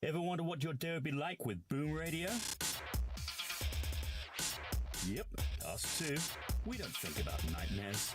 Ever wonder what your day would be like with Boom Radio? Yep, us too. We don't think about nightmares.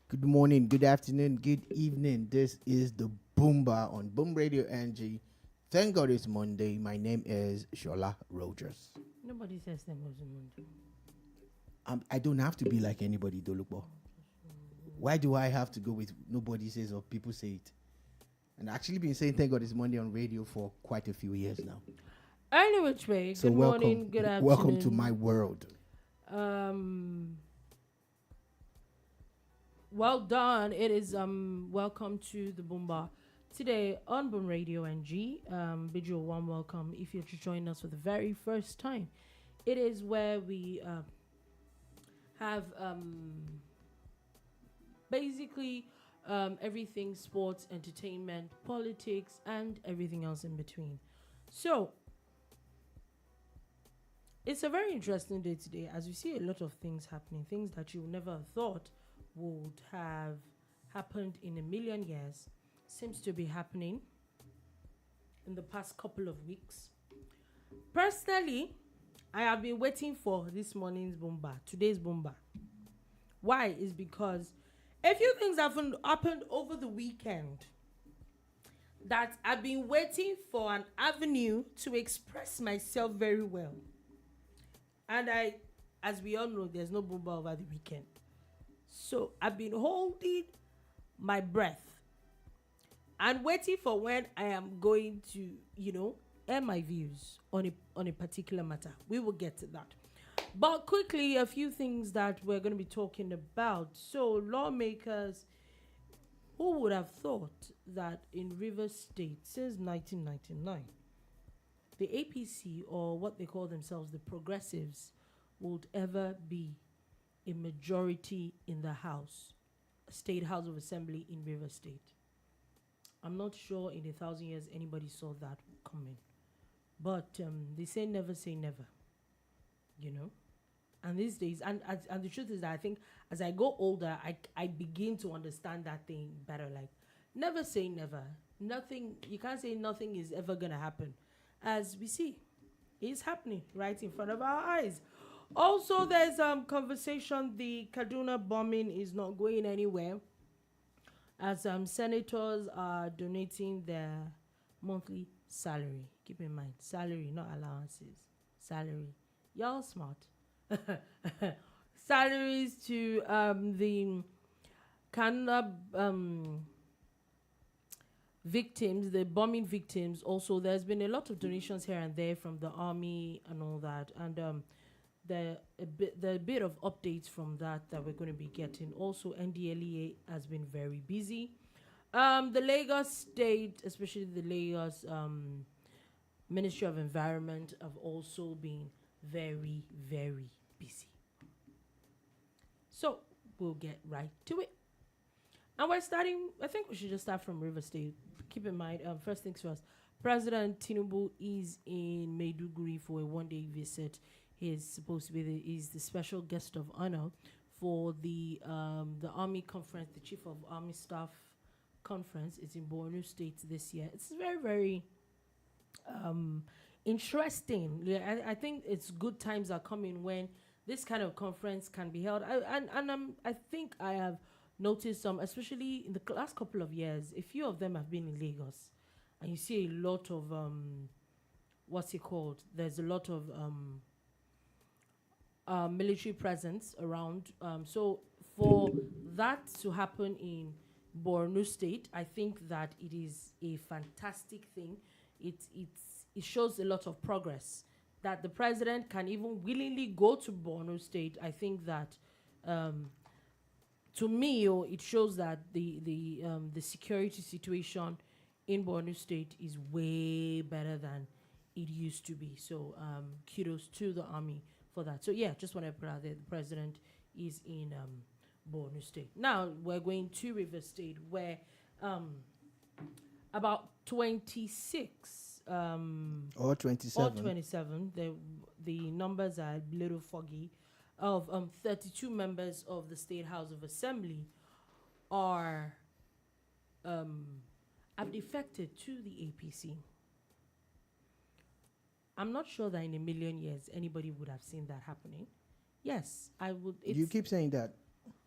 Good morning, good afternoon, good evening. This is the BoomBar on Boom Radio NG. Thank God it's Monday. My name is Shola Rogers. Nobody says them was a Monday. I don't have to be like anybody, Dolupo. Why do I have to go with nobody says or people say it? And I've actually been saying thank God it's Monday on radio for quite a few years now. Any which way. So good morning, good afternoon. Welcome to my world. Well done. It is welcome to the BoomBar. Today on Boom Radio NG, bid you a warm welcome if you're joining us for the very first time. It is where we have basically everything sports, entertainment, politics, and everything else in between. So it's a very interesting day today as we see a lot of things happening, things that you never thought would have happened in a million years. Seems to be happening in the past couple of weeks. Personally, I have been waiting for this morning's BoomBar, today's BoomBar. Why? Is because a few things have happened over the weekend that I've been waiting for an avenue to express myself very well. And as we all know, there's no BoomBar over the weekend. So I've been holding my breath and waiting for when I am going to, air my views on a particular matter. We will get to that. But quickly, a few things that we're going to be talking about. So lawmakers, who would have thought that in Rivers State since 1999, the APC, or what they call themselves, the progressives, would ever be a majority in the State House of Assembly in River State. I'm not sure in 1,000 years anybody saw that coming. But they say never, And these days, and the truth is that I think as I go older, I begin to understand that thing better. Like, never say never. Nothing, you can't say nothing is ever going to happen. As we see, it's happening right in front of our eyes. Also, there's conversation. The Kaduna bombing is not going anywhere, as senators are donating their monthly salary. Keep in mind, salary, not allowances. Salary. Y'all smart. Salaries to the Kaduna victims, the bombing victims. Also, there's been a lot of donations here and there from the army and all that. And the bit of updates from that we're going to be getting. Also, NDLEA has been very busy. The Lagos State, especially the Lagos Ministry of Environment, have also been very, very busy. So we'll get right to it. And we're starting, I think we should just start from River State. Keep in mind, first things first, President Tinubu is in Maiduguri for a one-day visit. He's supposed to be he's the special guest of honor for the Army Conference, the Chief of Army Staff Conference. It's in Borno State this year. It's very, very interesting. Yeah, I think it's good times are coming when this kind of conference can be held. I think I have noticed some, especially in the last couple of years, a few of them have been in Lagos. And you see a lot of, what's it called? There's a lot of military presence around. So for that to happen in Borno State, I think that it is a fantastic thing. It shows a lot of progress. That the president can even willingly go to Borno State. I think that, to me, it shows that the security situation in Borno State is way better than it used to be. So kudos to the army for that. So yeah, just want to put out there the president is in Borno State. Now we're going to River State, where about 26 or 27. or 27, the numbers are a little foggy, of 32 members of the State House of Assembly are have defected to the APC. I'm not sure that in a million years anybody would have seen that happening. Yes, I would. You keep saying that.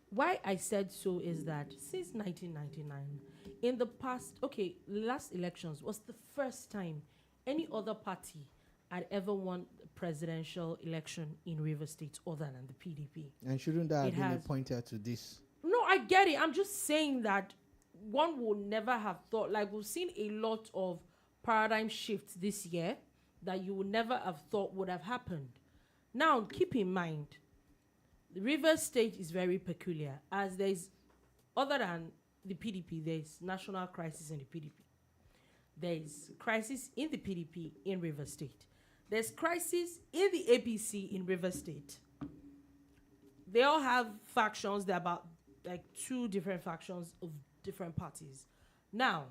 Why I said so is that since 1999, in the past, last elections was the first time any other party had ever won the presidential election in River State other than the PDP. And shouldn't that have been a pointer to this? No, I get it. I'm just saying that one would never have thought, like we've seen a lot of paradigm shifts this year that you would never have thought would have happened. Now, keep in mind, the River State is very peculiar, as there's, other than the PDP, there's national crisis in the PDP. There's crisis in the PDP in River State. There's crisis in the APC in River State. They all have factions. They're about like two different factions of different parties. Now,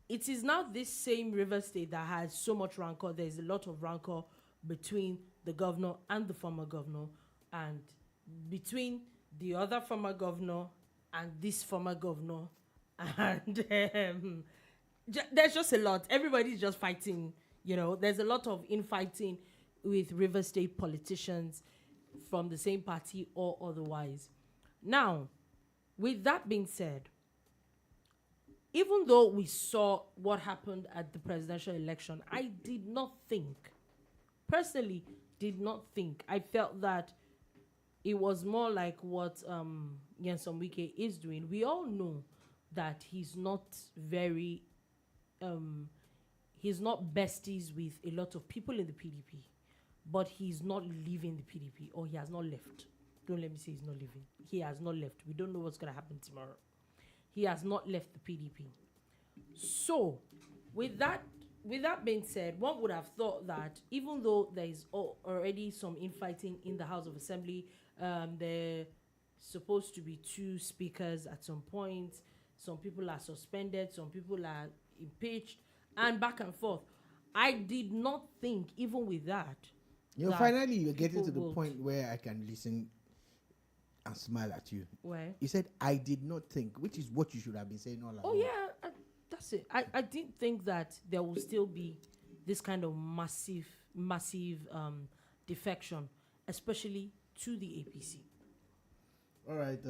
it is now this same River State that has so much rancor. There's a lot of rancor between the governor and the former governor, and between the other former governor and this former governor, and there's just a lot. Everybody's just fighting, there's a lot of infighting with River State politicians from the same party or otherwise. Now, with that being said, even though we saw what happened at the presidential election, I personally did not think. I felt that it was more like what Nyesom Wike is doing. We all know that he's not besties with a lot of people in the PDP, but he's not leaving the PDP, or he has not left. Don't let me say he's not leaving. He has not left. We don't know what's going to happen tomorrow. He has not left the PDP. So, with that being said, one would have thought that even though there is already some infighting in the House of Assembly, there supposed to be 2 speakers at some point. Some people are suspended, some people are impeached, and back and forth. I did not think, even with that. Finally, you're getting to the point where I can listen and smile at you. Where? You said, I did not think, which is what you should have been saying all along. Oh, yeah, that's it. I didn't think that there will still be this kind of massive defection, especially to the APC. All right,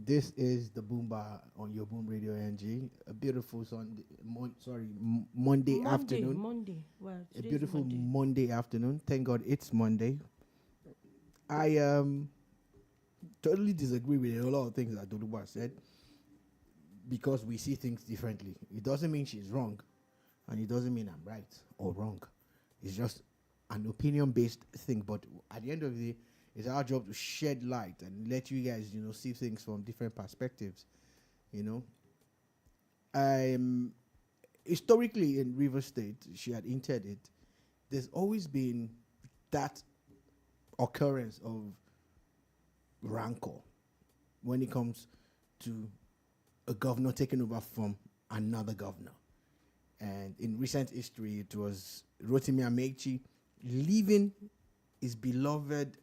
this is the BoomBar on your Boom Radio NG. A beautiful Monday afternoon. Monday. Well, a beautiful Monday afternoon. Thank God it's Monday. I totally disagree with a lot of things that Doluba said, because we see things differently. It doesn't mean she's wrong, and it doesn't mean I'm right or wrong. It's just an opinion-based thing. But at the end of the day, it's our job to shed light and let you guys, see things from different perspectives. Historically in River State, she had hinted it, there's always been that occurrence of rancor when it comes to a governor taking over from another governor. And in recent history, it was Rotimi Amechi leaving his beloved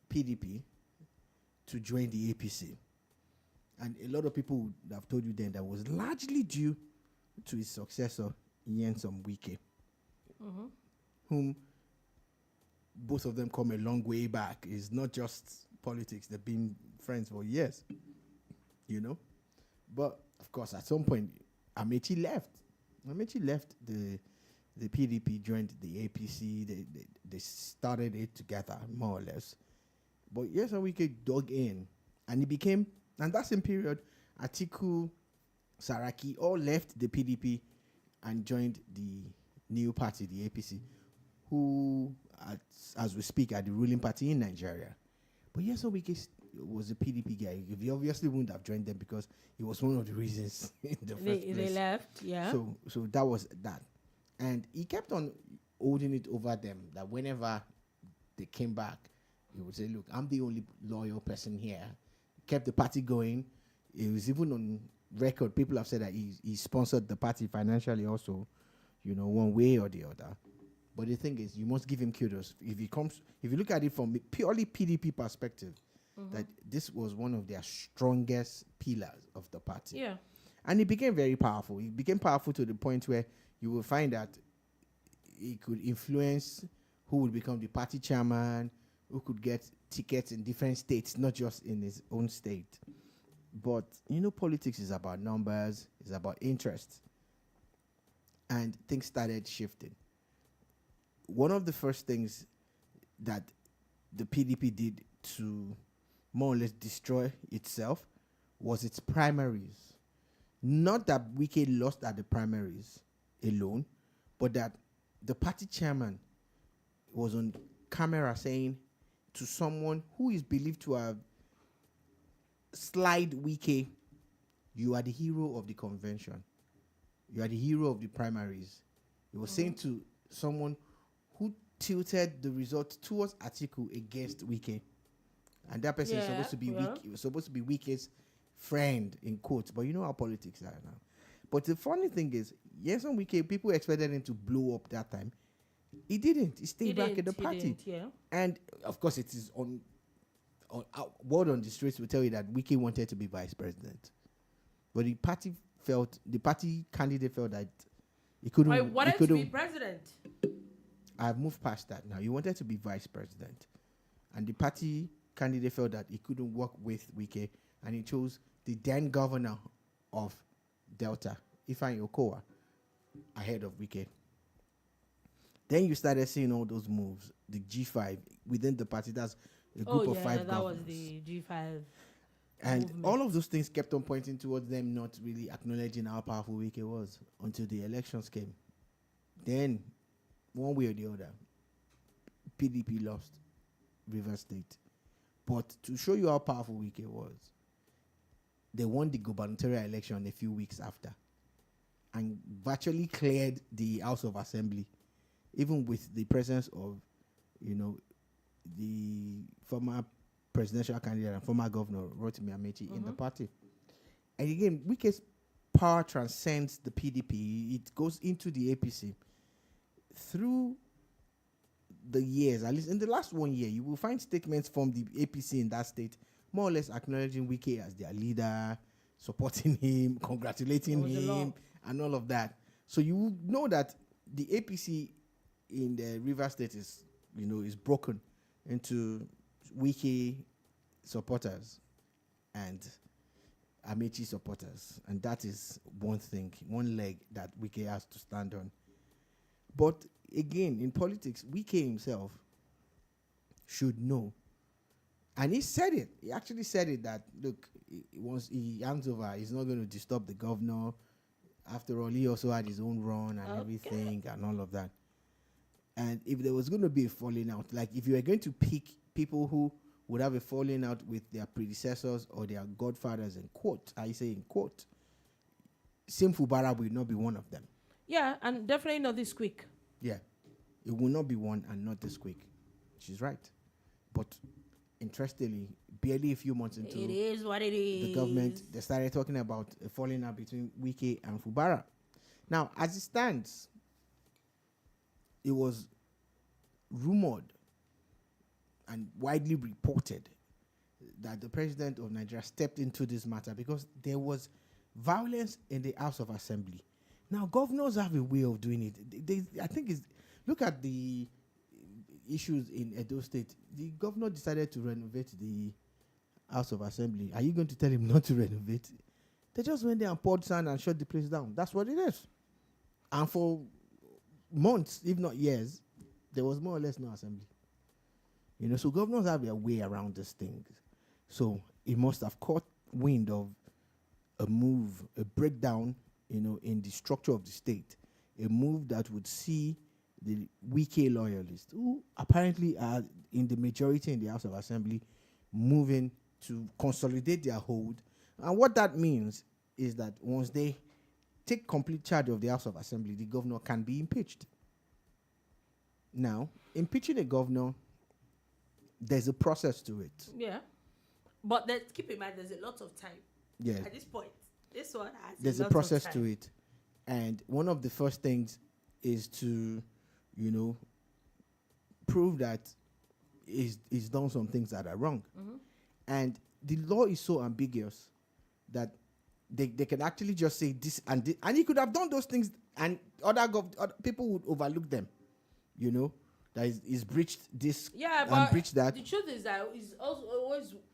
PDP to join the APC. And a lot of people would have told you then that was largely due to his successor, Nyesom Wike, whom both of them come a long way back. It's not just politics. They've been friends for years, But, of course, at some point, Amechi left. Amechi left the PDP, joined the APC. They started it together, more or less. But yes, Wike dug in, and he became, and that same period, Atiku, Saraki all left the PDP and joined the new party, the APC, who, as we speak, are the ruling party in Nigeria. But yes, Wike was a PDP guy. He obviously wouldn't have joined them because it was one of the reasons in the first place. They left, yeah. So that was that. And he kept on holding it over them that whenever they came back, he would say, look, I'm the only loyal person here. Kept the party going. It was even on record. People have said that he sponsored the party financially also, one way or the other. But the thing is, you must give him kudos. If you look at it from a purely PDP perspective, that this was one of their strongest pillars of the party. Yeah. And it became very powerful. It became powerful to the point where you will find that it could influence who would become the party chairman, who could get tickets in different states, not just in his own state. But, politics is about numbers, it's about interest. And things started shifting. One of the first things that the PDP did to more or less destroy itself was its primaries. Not that Wike lost at the primaries alone, but that the party chairman was on camera saying to someone who is believed to have slide Wike, you are the hero of the convention. You are the hero of the primaries. He was saying to someone who tilted the result towards Atiku against Wike. And that person is supposed to be Wike's friend, in quotes. But you know how politics are now. But the funny thing is, yes, on Wike, people expected him to blow up that time. He didn't. He stayed back in the party. And of course, it is on word on the streets will tell you that Wike wanted to be vice president. But the party candidate felt that he couldn't. I wanted to be president. I've moved past that now. He wanted to be vice president. And the party candidate felt that he couldn't work with Wike, and he chose the then governor of Delta, Ifeanyi Okowa, ahead of Wike. Then you started seeing all those moves, the G5 within the party. That's a group of 5 governors. That was the G5. And movement. all of those things kept on pointing towards them not really acknowledging how powerful Wike was until the elections came. Then, one way or the other, PDP lost Rivers State. But to show you how powerful Wike was, they won the gubernatorial election a few weeks after and virtually cleared the House of Assembly, even with the presence of, the former presidential candidate and former governor, Rotimi Amechi, in the party. And again, Wike's power transcends the PDP. It goes into the APC. Through the years, at least in the last 1 year, you will find statements from the APC in that state more or less acknowledging Wike as their leader, supporting him, congratulating him, and all of that. So you know that the APC in the River State is broken into Wike supporters and Amechi supporters. And that is one thing, one leg that Wike has to stand on. But again, in politics, Wike himself should know. And he said it. He actually said it that, look, once he hands over, he's not going to disturb the governor. After all, he also had his own run and everything and all of that. And if there was going to be a falling out, like if you were going to pick people who would have a falling out with their predecessors or their godfathers, in quote, I say in quote, Sim Fubara will not be one of them. Yeah, and definitely not this quick. Yeah, it will not be one and not this quick. She's right. But interestingly, barely a few months into it is what it is. The government, they started talking about a falling out between Wike and Fubara. Now, as it stands, it was rumored and widely reported that the president of Nigeria stepped into this matter because there was violence in the House of Assembly. Now, governors have a way of doing it. I think look at the issues in Edo State. The governor decided to renovate the House of Assembly. Are you going to tell him not to renovate? They just went there and poured sand and shut the place down. That's what it is. And for months, if not years, there was more or less no assembly. So governors have their way around these things. So he must have caught wind of a move, a breakdown, in the structure of the state, a move that would see the Wike loyalists, who apparently are in the majority in the House of Assembly, moving to consolidate their hold. And what that means is that once they take complete charge of the House of Assembly, the governor can be impeached. Now, impeaching a governor, there's a process to it. Yeah. But keep in mind, there's a lot of time. Yeah. At this point, this one has There's a process to it. And one of the first things is to, prove that he's done some things that are wrong. Mm-hmm. And the law is so ambiguous that they can actually just say this and this. And he could have done those things and other people would overlook them. That he's breached this and breached that. The truth is that it's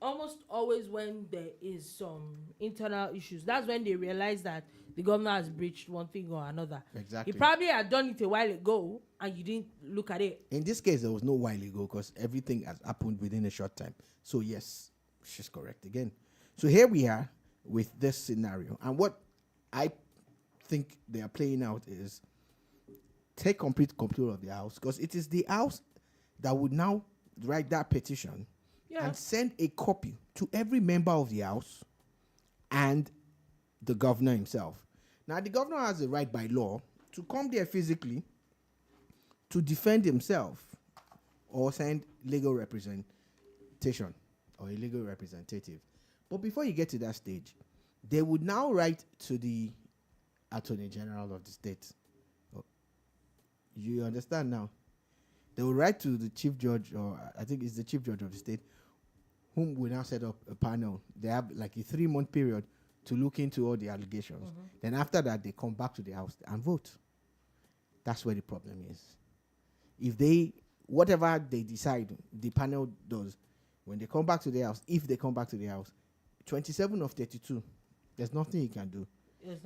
almost always when there is some internal issues. That's when they realize that the governor has breached one thing or another. Exactly. He probably had done it a while ago and you didn't look at it. In this case, there was no while ago because everything has happened within a short time. So yes, she's correct again. So here we are with this scenario. And what I think they are playing out is take complete control of the house, because it is the house that would now write that petition and send a copy to every member of the house and the governor himself. Now, the governor has a right by law to come there physically to defend himself or send legal representation or a legal representative. But before you get to that stage, they would now write to the Attorney General of the state. You understand now? They will write to the Chief Judge, or I think it's the Chief Judge of the state, whom will now set up a panel. They have like a 3-month period to look into all the allegations. Mm-hmm. Then after that, they come back to the house and vote. That's where the problem is. If whatever they decide, the panel does, when they come back to the house, if they come back to the house, 27 of 32, there's nothing you can do.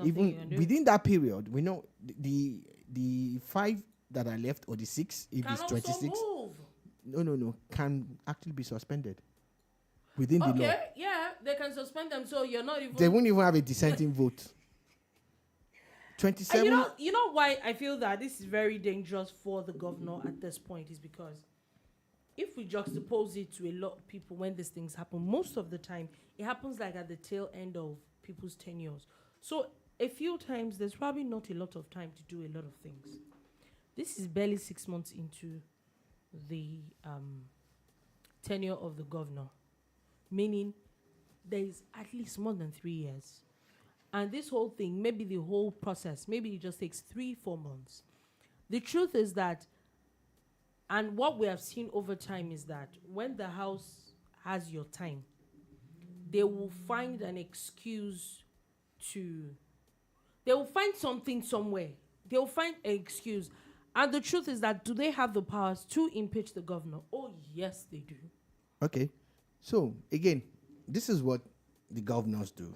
Even within that period, we know the 5 that are left, or the 6, if it's 26, no, can actually be suspended within the law. Okay, yeah, they can suspend them, so you're not even. They won't even have a dissenting vote. 27. And you know why I feel that this is very dangerous for the governor at this point is because if we juxtapose it to a lot of people when these things happen, most of the time it happens like at the tail end of people's tenures. So a few times there's probably not a lot of time to do a lot of things. This is barely 6 months into the tenure of the governor, meaning there is at least more than 3 years. And this whole thing, maybe the whole process, maybe it just takes 3-4 months. The truth is that, and what we have seen over time is that when the House has your time, they will find an excuse they will find something somewhere. They will find an excuse. And the truth is that, do they have the powers to impeach the governor? Oh, yes, they do. Okay. So, again, this is what the governors do.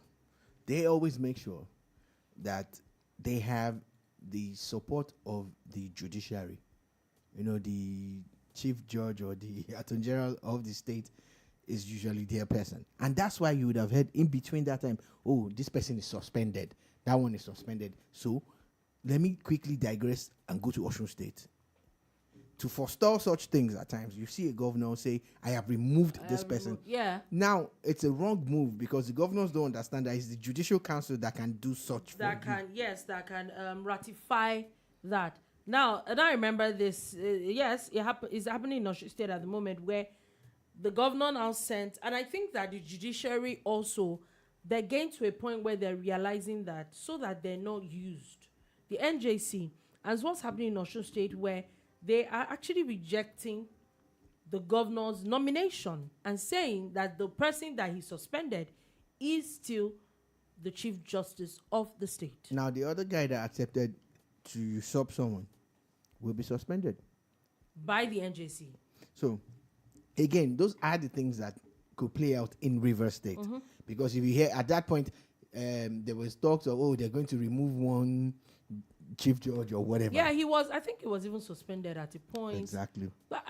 They always make sure that they have the support of the judiciary. The chief judge or the attorney general of the state is usually their person. And that's why you would have heard in between that time, oh, this person is suspended. That one is suspended. So let me quickly digress and go to Osun State. To forestall such things at times, you see a governor say, I have removed this person. Yeah. Now, it's a wrong move because the governors don't understand that it's the Judicial Council that can do such that can ratify that. Now, and I remember this, it's happening in Osun State at the moment where the governor now sent, and I think that the judiciary also, they're getting to a point where they're realizing that so that they're not used. The NJC, as what's happening in Osun State, where they are actually rejecting the governor's nomination and saying that the person that he suspended is still the Chief Justice of the state. Now, the other guy that accepted to usurp someone will be suspended by the NJC. So, again, those are the things that could play out in River State. Mm-hmm. Because if you hear at that point, there was talks of, they're going to remove one chief judge or whatever. Yeah, I think he was even suspended at a point. Exactly. But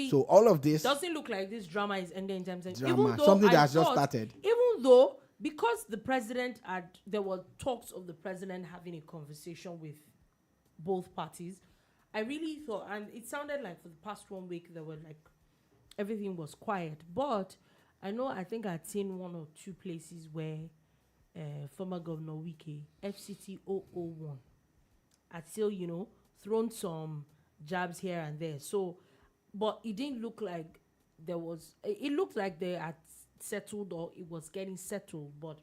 so all of this doesn't look like this drama is ending in terms of drama, something that has just started. Even though, because the president there were talks of the president having a conversation with both parties, I really thought, and it sounded like for the past 1 week, there were like, everything was quiet. But I think I'd seen one or two places where former Governor Wike, FCT 001, had still, thrown some jabs here and there. So, but it didn't look like there was, it looked like they had settled or it was getting settled, but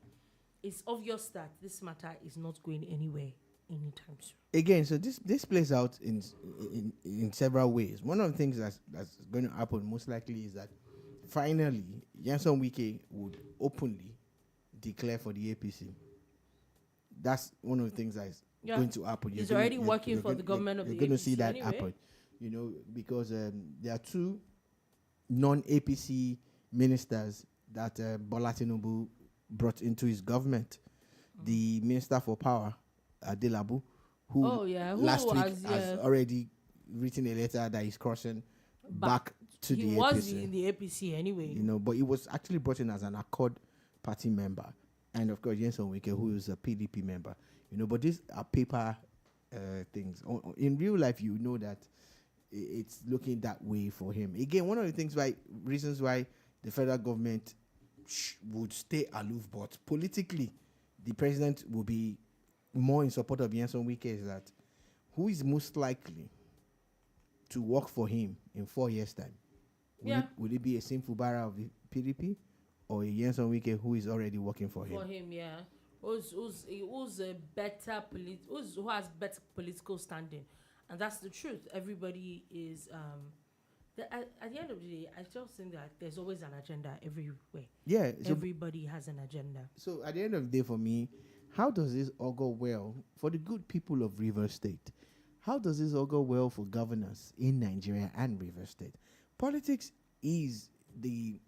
it's obvious that this matter is not going anywhere anytime soon. Again, so this plays out in several ways. One of the things that's going to happen most likely is that finally Nyesom Wike would openly declare for the APC. That's one of the things that's going to happen. He's already working for the government of the APC. You're going to see that anyway. happen, because there are two non-APC ministers that Bola Tinubu brought into his government. The Minister for Power, Adelabu, who last week has already written a letter that he's crossing back to the APC. He was in the APC anyway. But he was actually brought in as an Accord Party member. And of course, Nyesom Wike, who is a PDP member. But these are paper things. In real life, that it's looking that way for him. Again, one of the reasons why the federal government would stay aloof, but politically, the president will be more in support of Nyesom Wike is that who is most likely to work for him in 4 years' time? Will it be a Sim Fubara of the PDP or a Nyesom Wike who is already working for him? For him, yeah. Who has better political standing, and that's the truth. Everybody is at the end of the day, I just think that there's always an agenda everywhere. Yeah, so everybody has an agenda. So at the end of the day, for me, how does this all go well for the good people of Rivers State? How does this all go well for governors in Nigeria and Rivers State? Politics is the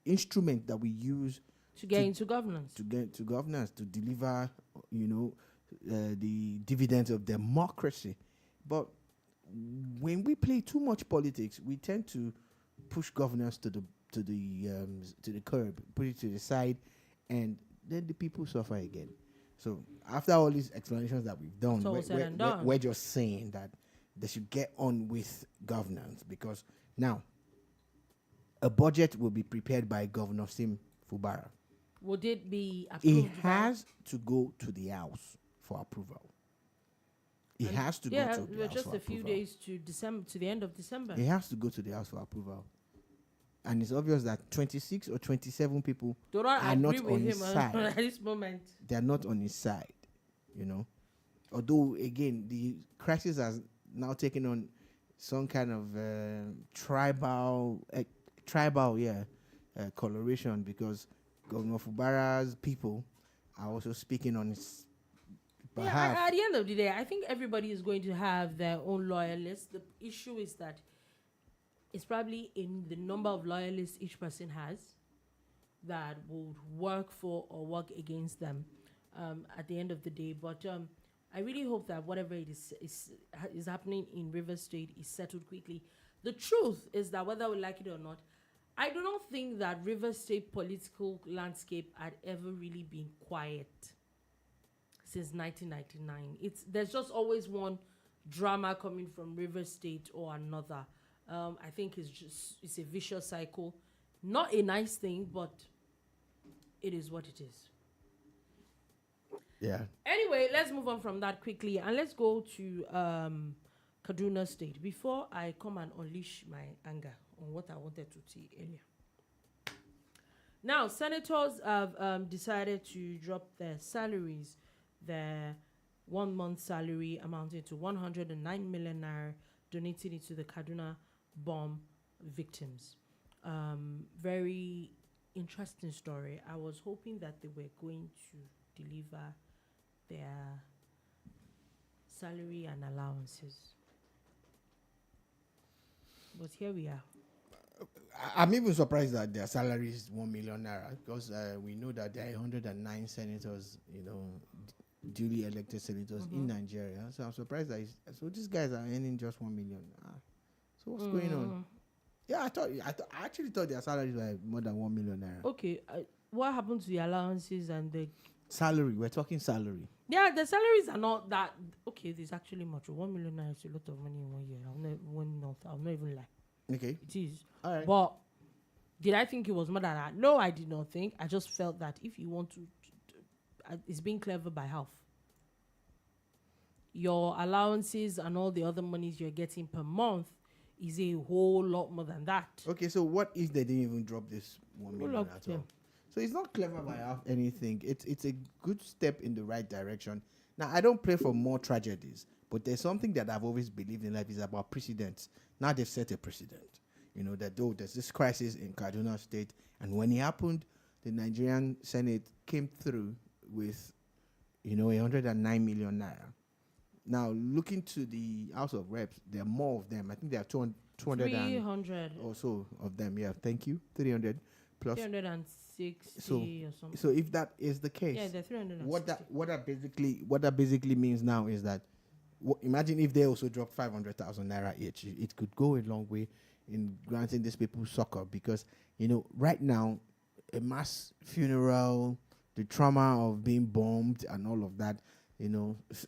instrument that we use to get into governance. To get to governance, to deliver, the dividends of democracy. But when we play too much politics, we tend to push governance to the curb, put it to the side, and then the people suffer again. So after all these explanations that we've done, we're just saying that they should get on with governance, because now a budget will be prepared by Governor Sim Fubara. Would it be approved? It has to go to the House for approval. It has to go to the House for approval. Yeah, just a few days to the end of December. It has to go to the House for approval. And it's obvious that 26 or 27 people are not on his side. At this moment. They are not on his side, Although, again, the crisis has now taken on some kind of tribal coloration, because Governor Fubara's people are also speaking on his behalf. Yeah, at the end of the day, I think everybody is going to have their own loyalists. The issue is that it's probably in the number of loyalists each person has that would work for or work against them at the end of the day. But I really hope that whatever it is happening in Rivers State is settled quickly. The truth is that whether we like it or not, I do not think that Rivers State political landscape had ever really been quiet since 1999. There's just always one drama coming from Rivers State or another. I think it's a vicious cycle. Not a nice thing, but it is what it is. Yeah. Anyway, let's move on from that quickly, and let's go to Kaduna State before I come and unleash my anger on what I wanted to say earlier. Now, senators have decided to drop their salaries, their 1 month salary amounting to 109 million naira, donating it to the Kaduna bomb victims. Very interesting story. I was hoping that they were going to deliver their salary and allowances, but here we are. I'm even surprised that their salary is 1 million naira, because we know that there are 109 senators, duly elected senators in Nigeria. So I'm surprised that so these guys are earning just 1 million. So what's going on? Yeah, I actually thought their salaries were more than 1 million naira. Okay, what happened to the allowances and the salary? We're talking salary. Yeah, the salaries are not that okay. There's actually much. 1 million naira is a lot of money in 1 year. I'll not even lie. Okay, it is. All right. But Did I think it was more than that? No, I did not think. I just felt that if you want to it's being clever by half. Your allowances and all the other monies you're getting per month is a whole lot more than that. Okay, so what if they didn't even drop this 1 million Look, at yeah. all? So it's not clever by half anything. It's a good step in the right direction. Now, I don't pray for more tragedies, but there's something that I've always believed in life is about precedents. Now they've set a precedent. You know, that though there's this crisis in Kaduna State, and when it happened, the Nigerian Senate came through with, 109 million naira. Now, looking to the House of Reps, there are more of them. I think there are 200 300 or so of them. Yeah, thank you. 300 plus. 360 So, or something. so if that is the case, Yeah, they're 360. what that basically means now is that imagine if they also drop 500,000 naira each. It could go a long way in granting these people succor, because right now a mass funeral, the trauma of being bombed and all of that,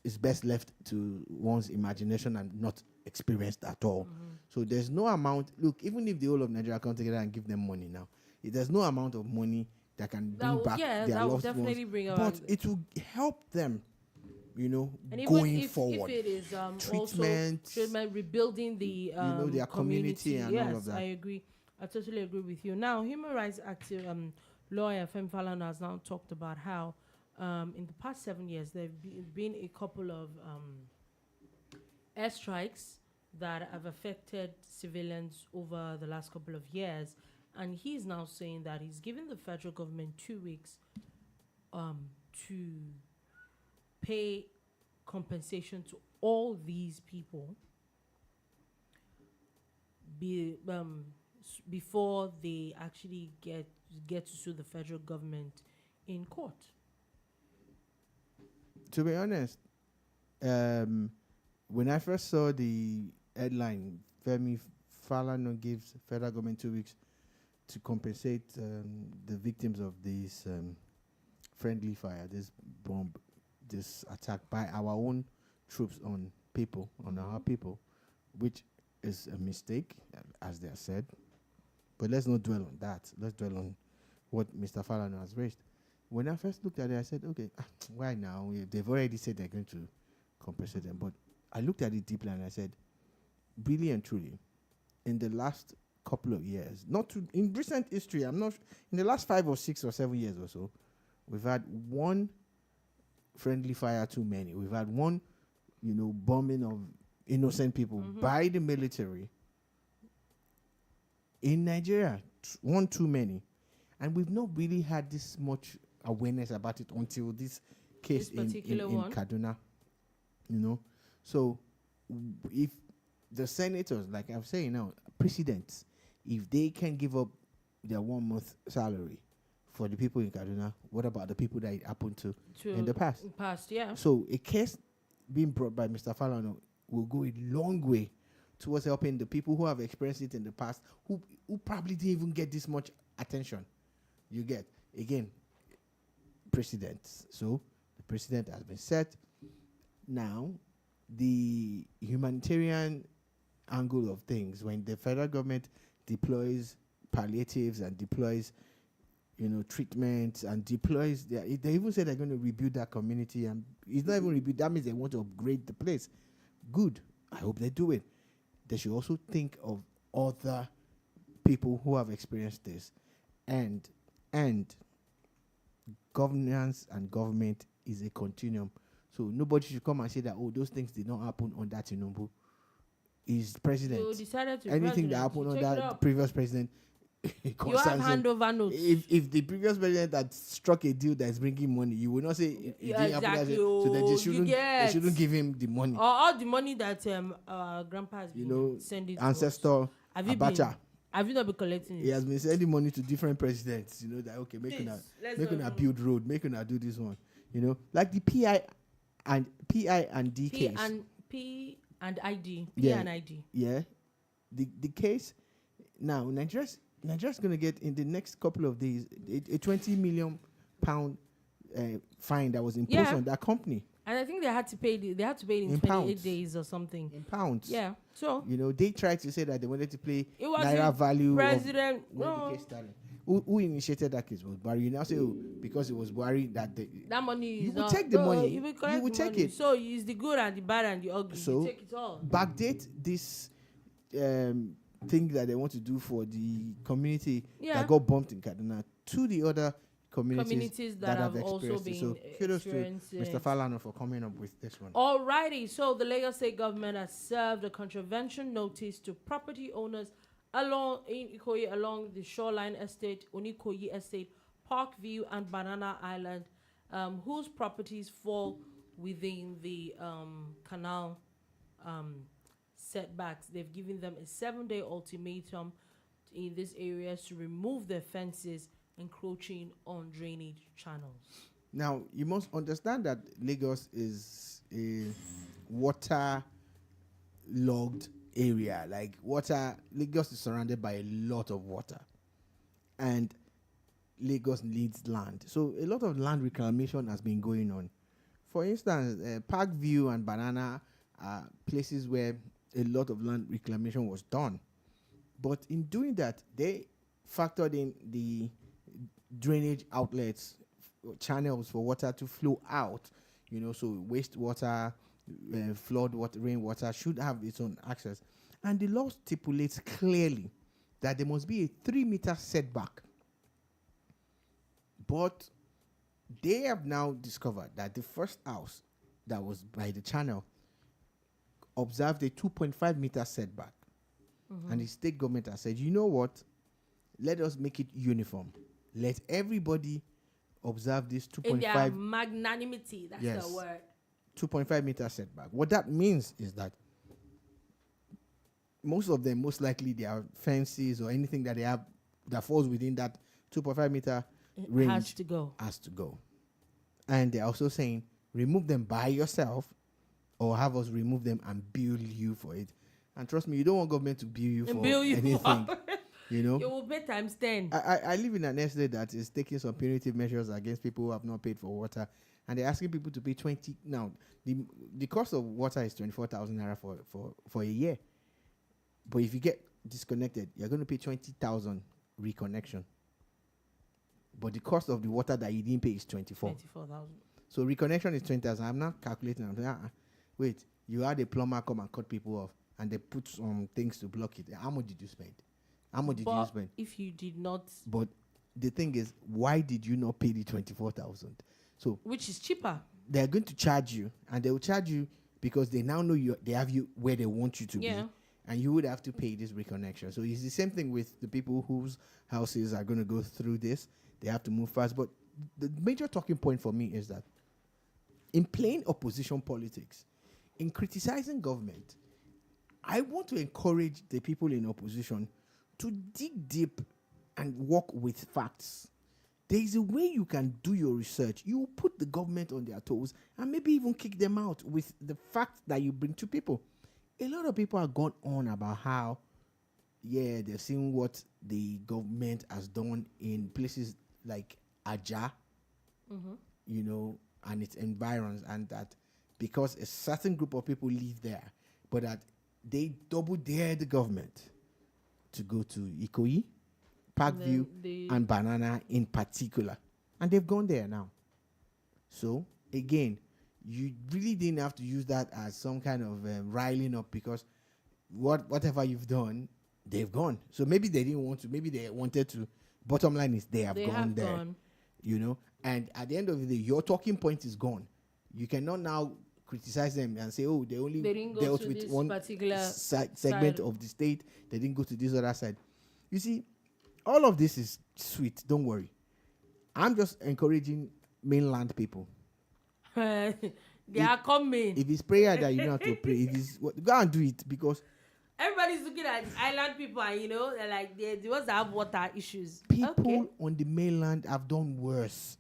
is best left to one's imagination and not experienced at all. So there's no amount. Look, even if the whole of Nigeria come together and give them money now, there's no amount of money that can bring back their that will loved definitely ones. bring But about it will help them, and even going if, forward. if it is Treatment, also treatment, rebuilding the their community and yes, all of that. I agree. I totally agree with you. Now, human rights active lawyer Femi Falana has now talked about how in the past 7 years there have been a couple of airstrikes that have affected civilians over the last couple of years, and he's now saying that he's giving the federal government 2 weeks to pay compensation to all these people before they actually get to sue the federal government in court. To be honest, when I first saw the headline, Femi Falana gives federal government 2 weeks to compensate the victims of this friendly fire, this bomb, this attack by our own troops on people, on our people, which is a mistake, as they have said. But let's not dwell on that. Let's dwell on what Mr. Falana has raised. When I first looked at it, I said, okay, why now? They've already said they're going to compensate them. But I looked at it deeply and I said, really and truly, in the last couple of years, in recent history, in the last 5 or 6 or 7 years or so, we've had one friendly fire too many. We've had one, bombing of innocent people by the military in Nigeria, one too many. And we've not really had this much awareness about it until this case in Kaduna, So if the senators, like I'm saying now, presidents, if they can give up their 1 month salary for the people in Kaduna, what about the people that it happened to in the past? Yeah. So a case being brought by Mr. Falana will go a long way towards helping the people who have experienced it in the past, who probably didn't even get this much attention. You get, again, precedents. So the precedent has been set. Now, the humanitarian angle of things, when the federal government deploys palliatives and deploys, treatments and deploys, they even say they're going to rebuild that community, and it's not even rebuild. That means they want to upgrade the place. Good. I hope they do it. They should also think of other people who have experienced this, and governance and government is a continuum. So nobody should come and say that, those things did not happen under Tinubu. He's president. You decided to anything that happened under the previous president, you have handover notes. If the previous president had struck a deal that is bringing money, you will not say it didn't happen that way, so then they shouldn't give him the money. All the money that our grandpa has been sending ancestor Abacha. Have you not been collecting it? He has been sending money to different presidents, that okay, make una build road, make una do this one. Like the PI and D case. P and ID. Yeah. And ID. Yeah. The case now, Nigeria's going to get in the next couple of days a 20 million pound fine that was imposed on that company. And I think they had to pay it in 28 pounds. days or something. In pounds. Yeah. So They tried to say that they wanted to play it was naira the value president. of when the case started. Who initiated that case was Buhari. You now say, because it was Buhari that that money you is will not, take the no, money. You will You collect will the take money. it. So it's the good and the bad and the ugly. So you take it all. backdate this thing that they want to do for the community that got bumped in Kaduna to the other communities that have also experienced it. been So kudos to experiencing Mr. Falana for coming up with this one. Alrighty, so the Lagos State government has served a contravention notice to property owners along in Ikoyi, along the Shoreline Estate, Onikoyi Estate, Parkview, and Banana Island, whose properties fall within the canal setbacks. They've given them a 7-day ultimatum in these areas to remove their fences encroaching on drainage channels. Now, you must understand that Lagos is a water-logged area. Lagos is surrounded by a lot of water. And Lagos needs land. So a lot of land reclamation has been going on. For instance, Parkview and Banana are places where a lot of land reclamation was done. But in doing that, they factored in the drainage outlets, channels for water to flow out. So wastewater, flood water, rainwater should have its own access. And the law stipulates clearly that there must be a 3-meter setback. But they have now discovered that the first house that was by the channel observed a 2.5-meter setback. Mm-hmm. And the state government has said, you know what? Let us make it uniform. Let everybody observe this 2.5. In their magnanimity, that's the word. 2.5-meter setback. What that means is that most of them, most likely, they have fences or anything that they have that falls within that 2.5-meter range. Has to go. And they're also saying, remove them by yourself or have us remove them and bill you for it. And trust me, you don't want government to bill you for anything. You will pay times 10. I live in an estate that is taking some punitive measures against people who have not paid for water. And they're asking people to pay 20. Now, the cost of water is 24,000 naira for a year. But if you get disconnected, you're going to pay 20,000 reconnection. But the cost of the water that you didn't pay is 24,000. So reconnection is 20,000. I'm not calculating. I'm saying, wait, you had a plumber come and cut people off, and they put some things to block it. How much did you spend? If you did not... But the thing is, why did you not pay the 24,000? So which is cheaper. They're going to charge you, and they will charge you because they now know they have you where they want you to be. And you would have to pay this reconnection. So it's the same thing with the people whose houses are going to go through this. They have to move fast. But the major talking point for me is that in plain opposition politics, in criticizing government, I want to encourage the people in opposition to dig deep and work with facts. There is a way you can do your research. You put the government on their toes and maybe even kick them out with the facts that you bring to people. A lot of people have gone on about how, they've seen what the government has done in places like Aja, and its environs, and that because a certain group of people live there, but that they double dare the government to go to Ikoyi, Parkview, and Banana in particular. And they've gone there now. So, again, you really didn't have to use that as some kind of riling up, because whatever you've done, they've gone. So maybe they didn't want to, maybe they wanted to. Bottom line is they have gone there. And at the end of the day, your talking point is gone. You cannot now criticize them and say, they only dealt with one particular segment of the state. They didn't go to this other side. You see, all of this is sweet. Don't worry. I'm just encouraging mainland people. They are coming. If it's prayer that you know how to pray, go and do it, because everybody's looking at island people, and they're like they're the ones that have water issues. People on the mainland have done worse.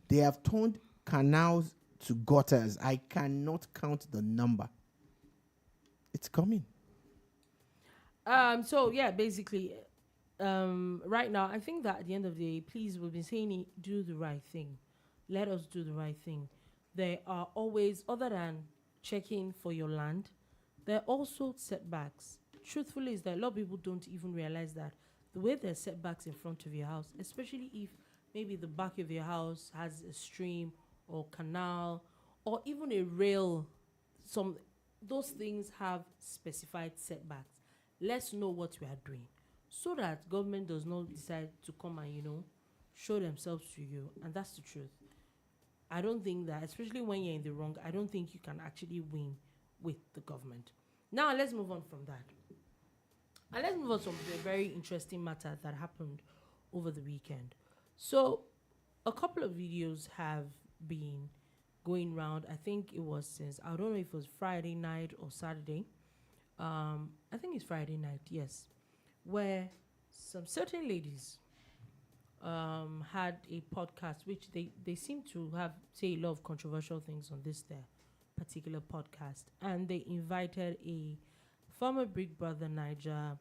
They have turned canals to gutters. I cannot count the number. It's coming. Basically, right now, I think that at the end of the day, please, we've been saying it, do the right thing. Let us do the right thing. there are always, other than checking for your land, there are also setbacks. Truthfully, is that a lot of people don't even realize that the way there's setbacks in front of your house, especially if maybe the back of your house has a stream or canal or even a rail, those things have specified setbacks. Let's know what we are doing so that government does not decide to come and, show themselves to you. And that's the truth. I don't think that, especially when you're in the wrong, I don't think you can actually win with the government. Now, let's move on from that. And let's move on to a very interesting matter that happened over the weekend. So, a couple of videos have been going around. I think it was since, I don't know if it was Friday night or Saturday. I think it's Friday night, yes. Where some certain ladies had a podcast, which they seem to say a lot of controversial things on this their particular podcast. And they invited a former Big Brother Niger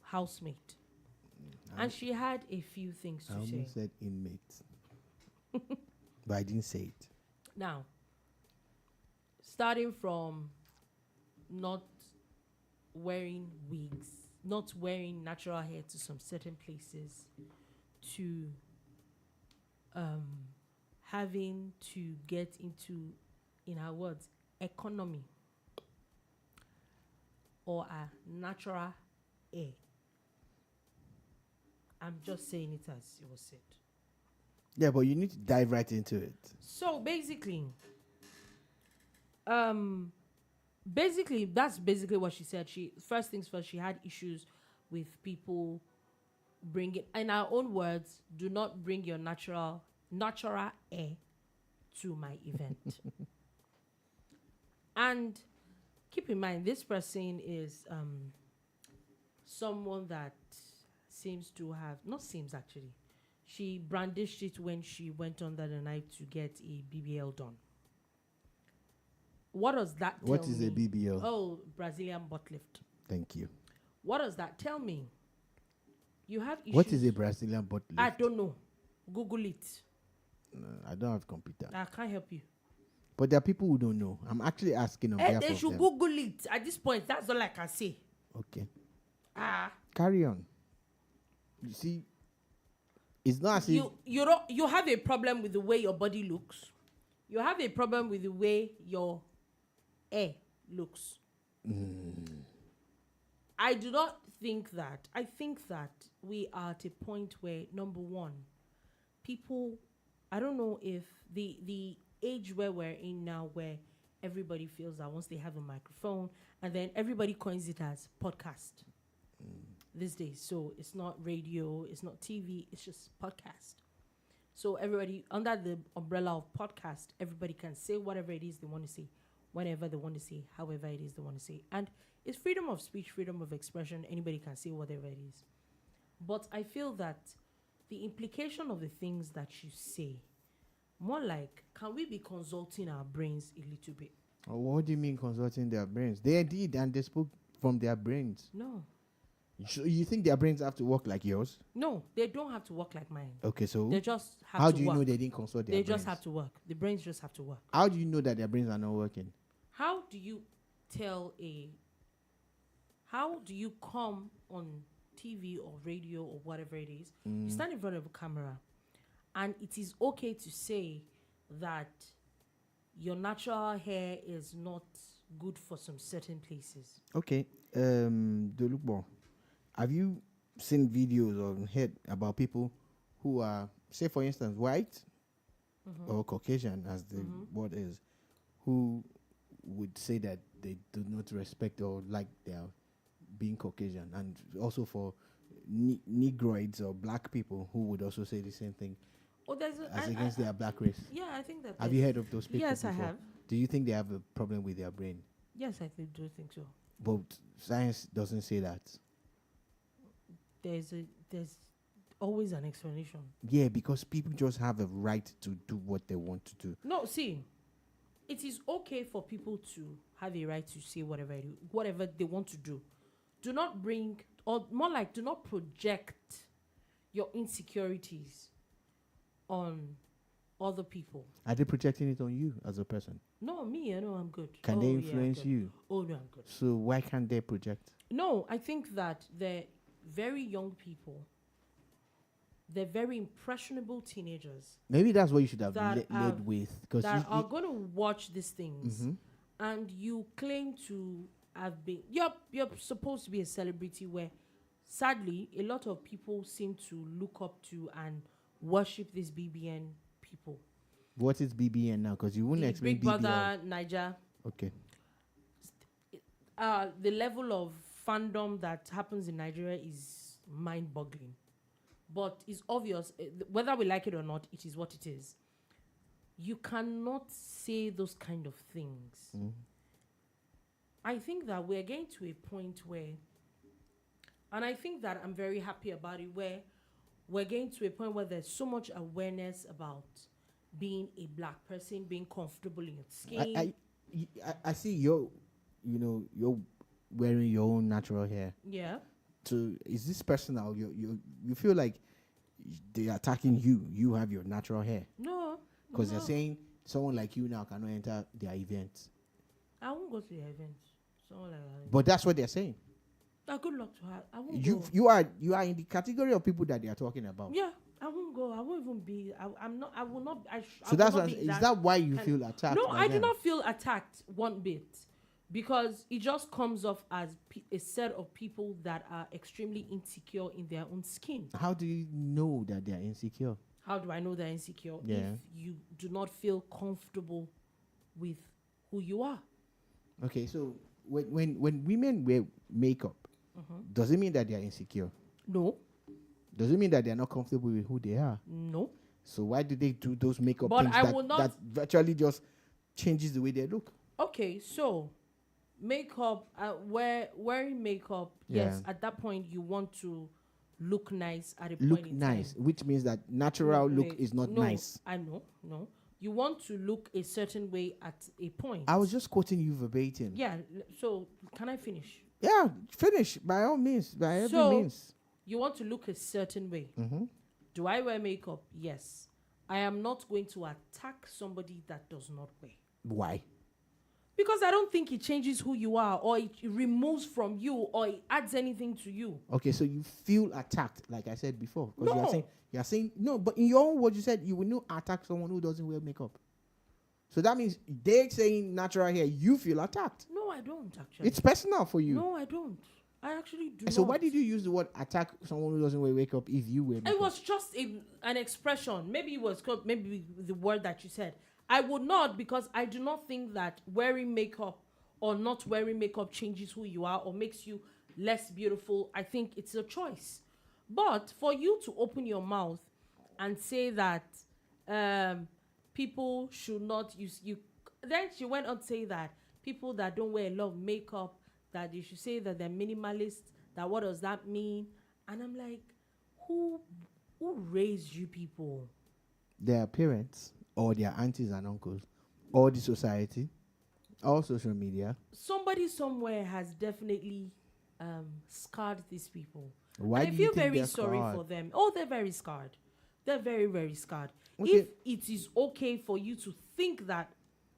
housemate. And she had a few things to say. I almost said inmate. But I didn't say it. Now, starting from not wearing wigs, not wearing natural hair to some certain places, to having to get into, in her words, economy or a natural hair. I'm just saying it as it was said. Yeah, but you need to dive right into it. So basically, that's basically what she said. First things first, she had issues with people bringing, in our own words, do not bring your natural hair to my event. And keep in mind, this person is someone that she brandished it when she went under the knife to get a BBL done. What does that tell me? What is a BBL? Oh, Brazilian butt lift. Thank you. What does that tell me? You have issues. What is a Brazilian butt lift? I don't know. Google it. No, I don't have a computer. I can't help you. But there are people who don't know. I'm actually asking on behalf of them. They should Google it. At this point, that's all I can say. Okay. Carry on. You see, it's not as if you have a problem with the way your body looks. You have a problem with the way your hair looks. I do not think that. I think that we are at a point where, number one, people, I don't know if the age where we're in now, where everybody feels that once they have a microphone, and then everybody coins it as podcast these days. So it's not radio, it's not TV, it's just podcast. So everybody, under the umbrella of podcast, everybody can say whatever it is they want to say, whenever they want to say, however it is they want to say. And it's freedom of speech, freedom of expression. Anybody can say whatever it is. But I feel that the implication of the things that you say, more like, can we be consulting our brains a little bit? Oh, what do you mean consulting their brains? They did, and they spoke from their brains. No. You think their brains have to work like yours? No, they don't have to work like mine. Okay, so they just have how to do you work. know they didn't consult their brains? They just have to work. The brains just have to work. How do you know that their brains are not working? How do you come on TV or radio or whatever it is? You stand in front of a camera, and it is okay to say that your natural hair is not good for some certain places. Okay, Dolukbo, have you seen videos or heard about people who are, say for instance, white or Caucasian, as the word is, who would say that they do not respect or like their being Caucasian, and also for Negroids or black people who would also say the same thing as against their black race? Yeah, I think that. Have you heard of those people? Yes, before? I have. Do you think they have a problem with their brain? Yes, I do think so. But science doesn't say that. There's always an explanation. Yeah, because people just have a right to do what they want to do. No, see, it is okay for people to have a right to say whatever they want to do. Do not bring, or more like, do not project your insecurities on other people. Are they projecting it on you as a person? No, me, I know I'm good. Can Oh, they yeah, I'm influence good. you? Oh, no, I'm good. So why can't they project? No, I think that they're very young people. They're very impressionable teenagers Maybe that's what you should have that led with. Because that are going to watch these things, Mhm. and you claim to have been. You're supposed to be a celebrity where, sadly, a lot of people seem to look up to and worship these BBN people. What is BBN now? Because you wouldn't The explain Big BBN. Brother Niger. Okay. The level of fandom that happens in Nigeria is mind-boggling. But it's obvious, whether we like it or not, it is what it is. You cannot say those kind of things. Mm. I think that we're getting to a point where, and I think that I'm very happy about it, where we're getting to a point where there's so much awareness about being a black person, being comfortable in your skin. I see you're wearing your own natural hair. Yeah. So is this personal? You feel like they're attacking you. You have your natural hair. No. Because they're saying someone like you now cannot enter their events. I won't go to the event. Someone like that. But that's what they're saying. Good luck to her. I won't You go. you are in the category of people that they are talking about. Yeah, I won't go. I won't even be. I'm not. I will not. So that's what, is that why you feel attacked? No, by I do them? not feel attacked one bit, because it just comes off as a set of people that are extremely insecure in their own skin. How do you know that they are insecure? How do I know they're insecure? Yeah. If you do not feel comfortable with who you are. Okay, so when women wear makeup, does it mean that they are insecure? No. Does it mean that they are not comfortable with who they are? No. So why do they do those makeup But things I that, will not- that virtually just changes the way they look? Okay, so makeup, wearing makeup, yes, Yeah. at that point you want to look nice at a Look point in nice, time. which means that natural look Wait, is not no, nice. I know, no. You want to look a certain way at a point. I was just quoting you verbatim. Yeah, so can I finish? Yeah, finish by all means, by every So- means. You want to look a certain way. Mm-hmm. Do I wear makeup? Yes. I am not going to attack somebody that does not wear. Why? Because I don't think it changes who you are, or it removes from you, or it adds anything to you. Okay, so you feel attacked, like I said before. 'Cause No. you're saying no, but in your own words, you said you will not attack someone who doesn't wear makeup. So that means they're saying natural hair, you feel attacked. No, I don't actually. It's personal for you. No, I don't. I actually do So not. why did you use the word attack someone who doesn't wear makeup if you wear makeup? It was just an expression. Maybe it was called, maybe the word that you said. I would not, because I do not think that wearing makeup or not wearing makeup changes who you are or makes you less beautiful. I think it's a choice. But for you to open your mouth and say that people should not use you, then she went on to say that people that don't wear a lot of makeup, that you should say that they're minimalist. That what does that mean? And I'm like, who raised you people? Their parents or their aunties and uncles or the society or social media. Somebody somewhere has definitely scarred these people. Why And I do you feel think very they're sorry scarred? for them. Oh, they're very scarred. They're very, very scarred. Okay. If it is okay for you to think that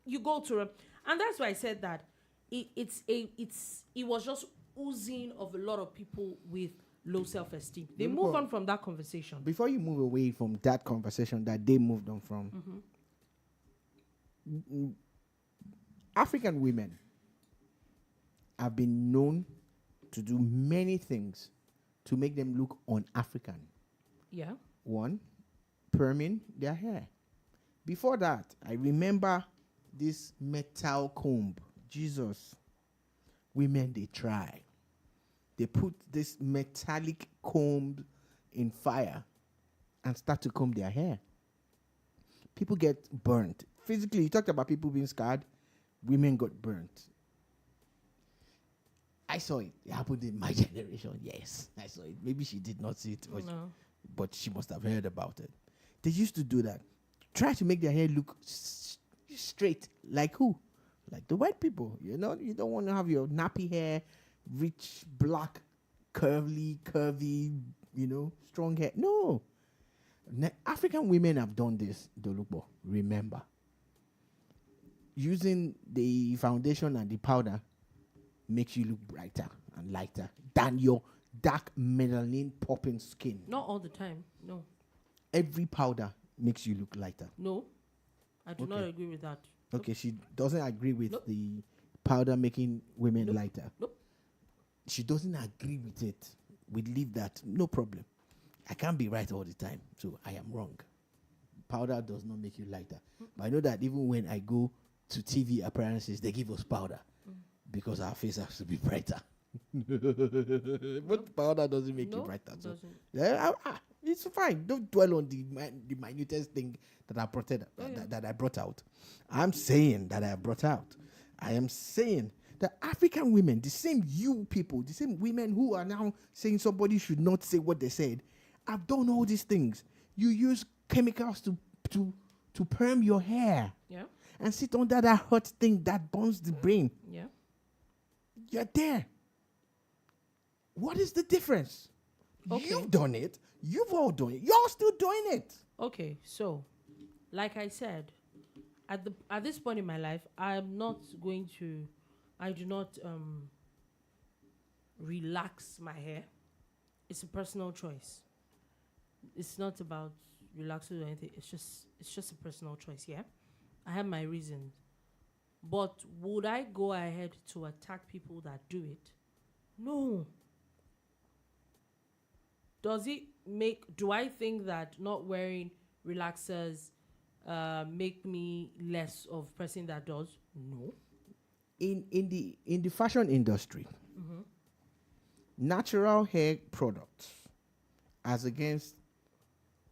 you go to a, and that's why I said that it was just oozing of a lot of people with low self-esteem. They move on from that conversation. Before you move away from that conversation that they moved on from, African women have been known to do many things to make them look un-African. Yeah. One, perming their hair. Before that, I remember this metal comb. Jesus. Women, they try. They put this metallic comb in fire and start to comb their hair. People get burnt. Physically, you talked about people being scarred. Women got burnt. I saw it. It happened in my generation. Yes, I saw it. Maybe she did not see it, No. but she must have heard about it. They used to do that. Try to make their hair look straight. Like who? Like the white people. You know, you don't want to have your nappy hair, rich, black, curvy, strong hair. No. African women have done this, Dolukbo. Remember. Using the foundation and the powder makes you look brighter and lighter than your dark melanin popping skin. Not all the time. No. Every powder makes you look lighter. No. I do not agree with that. Okay, she doesn't agree with Nope. the powder making women Nope. lighter. Nope. She doesn't agree with it. We leave that. No problem. I can't be right all the time, so I am wrong. Powder does not make you lighter. But I know that even when I go to TV appearances, they give us powder because our face has to be brighter. But powder doesn't make you No, brighter. it So doesn't. it's fine. Don't dwell on the minutest thing that I brought that I brought out. I'm saying that I brought out. I am saying that African women, the same you people, the same women who are now saying somebody should not say what they said, have done all these things. You use chemicals to perm your hair Yeah. and sit under that hot thing that burns the brain. Yeah. You're there. What is the difference? Okay. You've done it. You've all done it. You're still doing it. Okay, so, like I said, at this point in my life, I do not relax my hair. It's a personal choice. It's not about relaxing or anything. It's just a personal choice. Yeah, I have my reasons. But would I go ahead to attack people that do it? No. Do I think that not wearing relaxers make me less of a person that does? No. In the fashion industry, natural hair products as against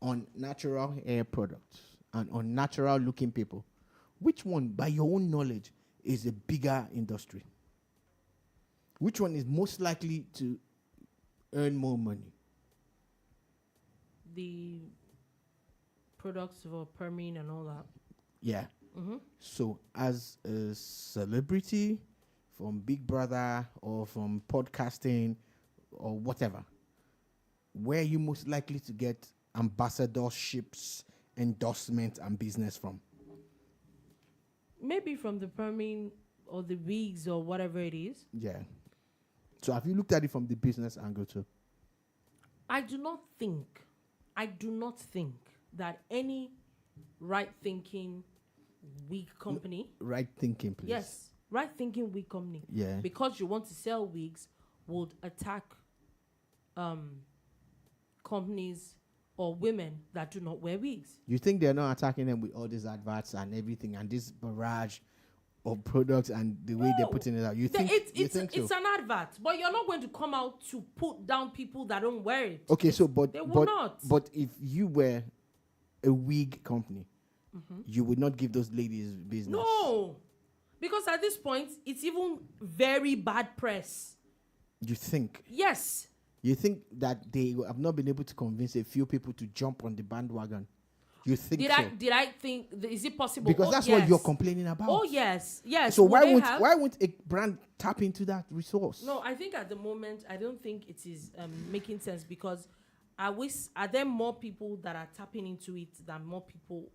unnatural hair products and unnatural looking people, which one, by your own knowledge, is a bigger industry? Which one is most likely to earn more money? The products for perming and all that. Yeah. So as a celebrity from Big Brother or from podcasting or whatever, where are you most likely to get ambassadorships, endorsement, and business from? Maybe from the perming or the wigs or whatever it is. Yeah. So have you looked at it from the business angle too? I do not think that any right-thinking wig company, Right thinking, please. yes, right-thinking wig company, Yeah. because you want to sell wigs, would attack companies or women that do not wear wigs. You think they're not attacking them with all these adverts and everything and this barrage of products and the way they're putting it out? You think It's an advert, but you're not going to come out to put down people that don't wear it. Okay, so but They will not. But if you were a wig company, you would not give those ladies business. No, because at this point, it's even very bad press. You think? Yes. You think that they have not been able to convince a few people to jump on the bandwagon? You think Did I think? Is it possible? Because that's what you're complaining about. Oh yes, yes. So Would why they won't have? why won't a brand tap into that resource? No, I think at the moment, I don't think it is making sense, because are there more people that are tapping into it than more people?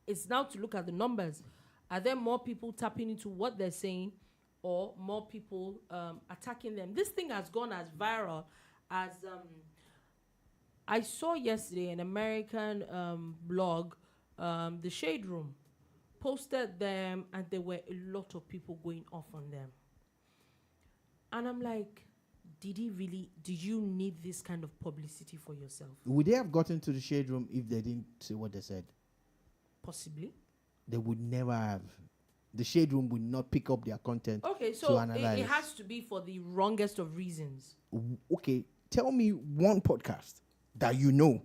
It's now to look at the numbers. Are there more people tapping into what they're saying, or more people attacking them? This thing has gone as viral as I saw yesterday an American blog, The Shade Room, posted them, and there were a lot of people going off on them. And I'm like, did you need this kind of publicity for yourself? Would they have gotten to the shade room if they didn't say what they said? Possibly. They would never have. The shade room would not pick up their content. Okay, to so analyze. it has to be for the wrongest of reasons. Okay, tell me one podcast that you know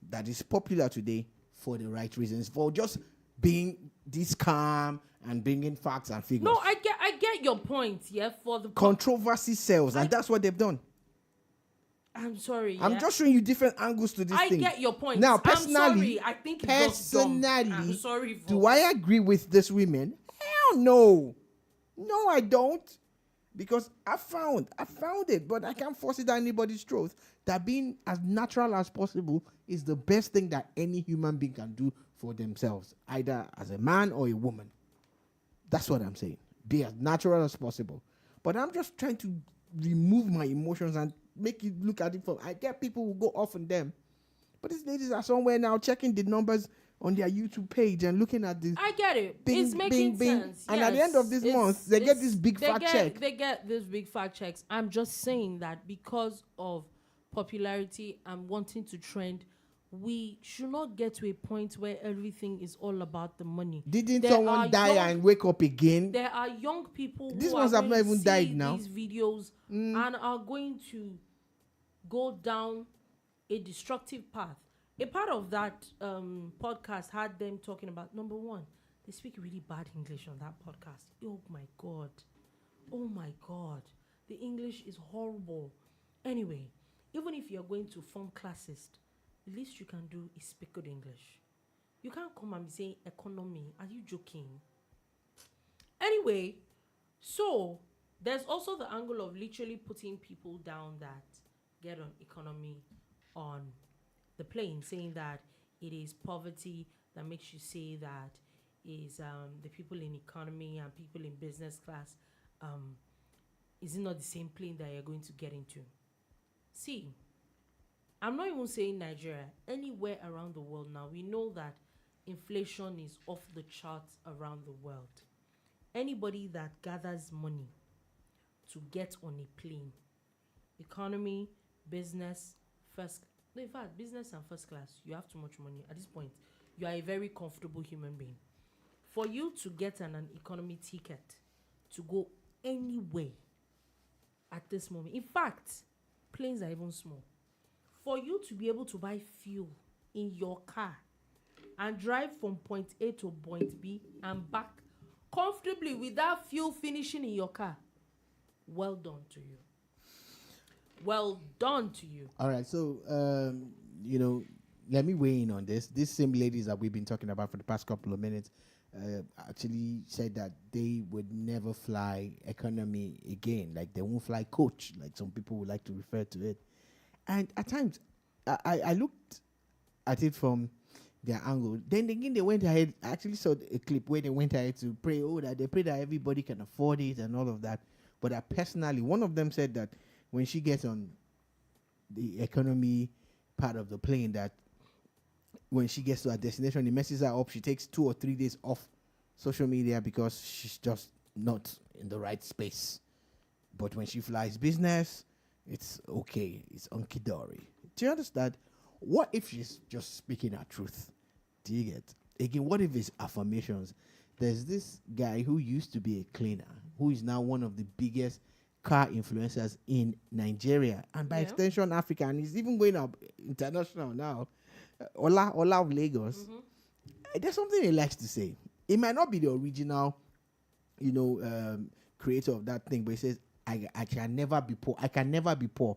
that is popular today for the right reasons, for just being this calm and bringing facts and figures. No, I get your point. Yeah, for the Controversy sells, and that's what they've done. I'm sorry. I'm yeah? just showing you different angles to this I thing. get your point. Now, I'm personally, sorry. I think it's just dumb. I'm sorry. Do I agree with these women? Hell no. No, I don't. Because I found it, but I can't force it down anybody's throat. that being as natural as possible is the best thing that any human being can do for themselves, either as a man or a woman. That's what I'm saying. Be as natural as possible. But I'm just trying to remove my emotions and make you look at it from. I get people who go off on them, but these ladies are somewhere now checking the numbers on their YouTube page and looking at this. I get it. Bing, It's making bing, sense. and at the end of this month, they get this big fat check. They get this big fat checks. I'm just saying that because of popularity and wanting to trend, we should not get to a point where everything is all about the money. Didn't someone die and wake up again? There are young people These who ones are have going not even to died see now. these videos and are going to go down a destructive path. A part of that podcast had them talking about, number one, they speak really bad English on that podcast. Oh my God. Oh my God. The English is horrible. Anyway, even if you're going to form classes, the least you can do is speak good English. You can't come and be saying economy. Are you joking? Anyway, so there's also the angle of literally putting people down that get on economy on the plane, saying that it is poverty that makes you say that is the people in economy and people in business class. Is it not the same plane that you're going to get into? See, I'm not even saying Nigeria. Anywhere around the world now, we know that inflation is off the charts around the world. Anybody that gathers money to get on a plane, economy, business, in fact, business and first class, you have too much money. At this point, you are a very comfortable human being. For you to get an economy ticket to go anywhere at this moment, in fact, planes are even small. For you to be able to buy fuel in your car and drive from point A to point B and back comfortably without fuel finishing in your car, well done to you. Well done to you. All right, so let me weigh in on this. These same ladies that we've been talking about for the past couple of minutes actually said that they would never fly economy again. Like they won't fly coach, like some people would like to refer to it. And at times, I looked at it from their angle. Then again, they went ahead. I actually saw a clip where they went ahead to pray. That they pray that everybody can afford it and all of that. But I personally, one of them said that when she gets on the economy part of the plane, that when she gets to her destination, it messes her up. She takes 2 or 3 days off social media because she's just not in the right space. But when she flies business, it's okay. It's hunky-dory. Do you understand? What if she's just speaking her truth? Do you get? Again, what if it's affirmations? There's this guy who used to be a cleaner, who is now one of the biggest car influencers in Nigeria and by extension Africa, and he's even going up international now. Ola of Lagos. Mm-hmm. There's something he likes to say. It might not be the original, creator of that thing, but he says, I can never be poor. I can never be poor.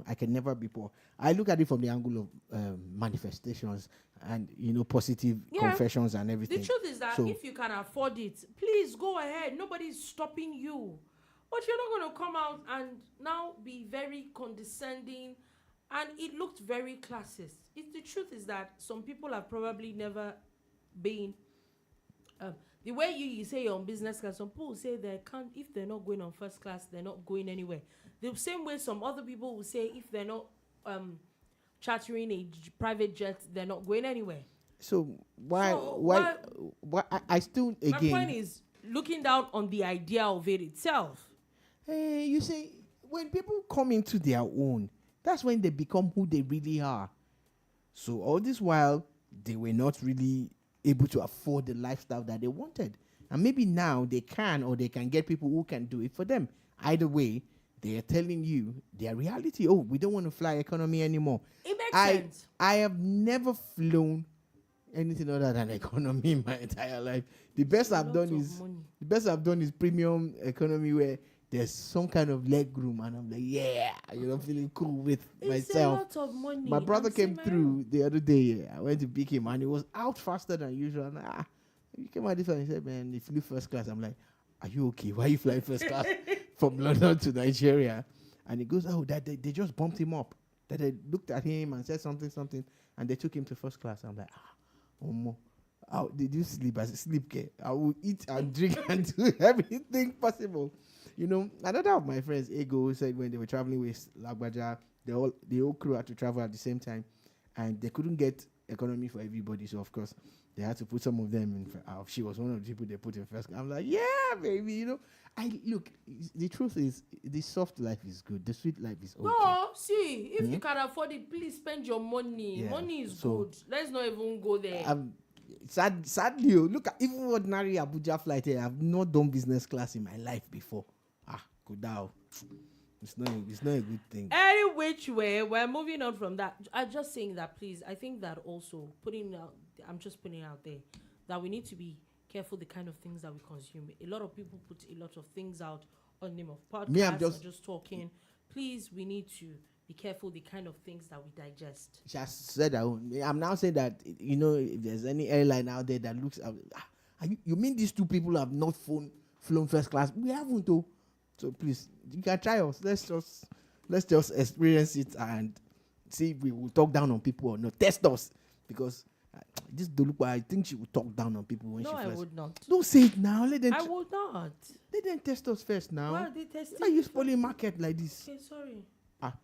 I can never be poor. I look at it from the angle of manifestations and, positive confessions and everything. The truth is that if you can afford it, please go ahead. Nobody's stopping you. But you're not going to come out and now be very condescending. And it looked very classist. The truth is that some people have probably never been... the way you say you're on business class, some people say they can't, if they're not going on first class, they're not going anywhere. The same way some other people will say if they're not chartering a private jet, they're not going anywhere. So why I still, again... My point is looking down on the idea of it itself. Hey, you say, when people come into their own, that's when they become who they really are. So all this while, they were not really able to afford the lifestyle that they wanted. And maybe now they can, or they can get people who can do it for them. Either way, they are telling you their reality. Oh, we don't want to fly economy anymore. It makes sense. I have never flown anything other than economy in my entire life. The best I've done is premium economy, where there's some kind of leg room, and I'm like, feeling cool with myself. It's a lot of money. My brother came through the other day. I went to pick him, and he was out faster than usual. And he came out this one. He said, "Man, he flew first class." I'm like, "Are you okay? Why are you flying first class from London to Nigeria?" And he goes, "Oh, that they just bumped him up." that they looked at him and said something, and they took him to first class. I'm like, Omo, how did you sleep? I said, sleep, care. I will eat and drink and do everything possible. You know, another of my friends, Ego, said when they were traveling with Lagbaja, the whole crew had to travel at the same time, and they couldn't get economy for everybody. So of course, they had to put some of them in. She was one of the people they put in first. I'm like, yeah, baby. You know, look. The truth is, the soft life is good. The sweet life is okay. No, see, if you can afford it, please spend your money. Yeah, Money is good. Let's not even go there. Sadly, look at even ordinary Abuja flight here. I've not done business class in my life before. Good now. It's not a good thing. Any which way, we're moving on from that. I'm just saying that, please. I think that also I'm just putting out there that we need to be careful the kind of things that we consume. A lot of people put a lot of things out on name of podcasts. I'm just talking. Please, we need to be careful the kind of things that we digest. Just said that. I'm now saying that, you know, if there's any airline out there that looks at, you mean these two people have not flown first class? We haven't though. So please, you can try us. Let's just experience it and see if we will talk down on people or not. Test us, because this Dolupa, I think she will talk down on people when she first. No, I would not. Don't say it now. Let them. I would not. They didn't test us first now. Why are they testing? Why are you spoiling market like this? Okay, sorry.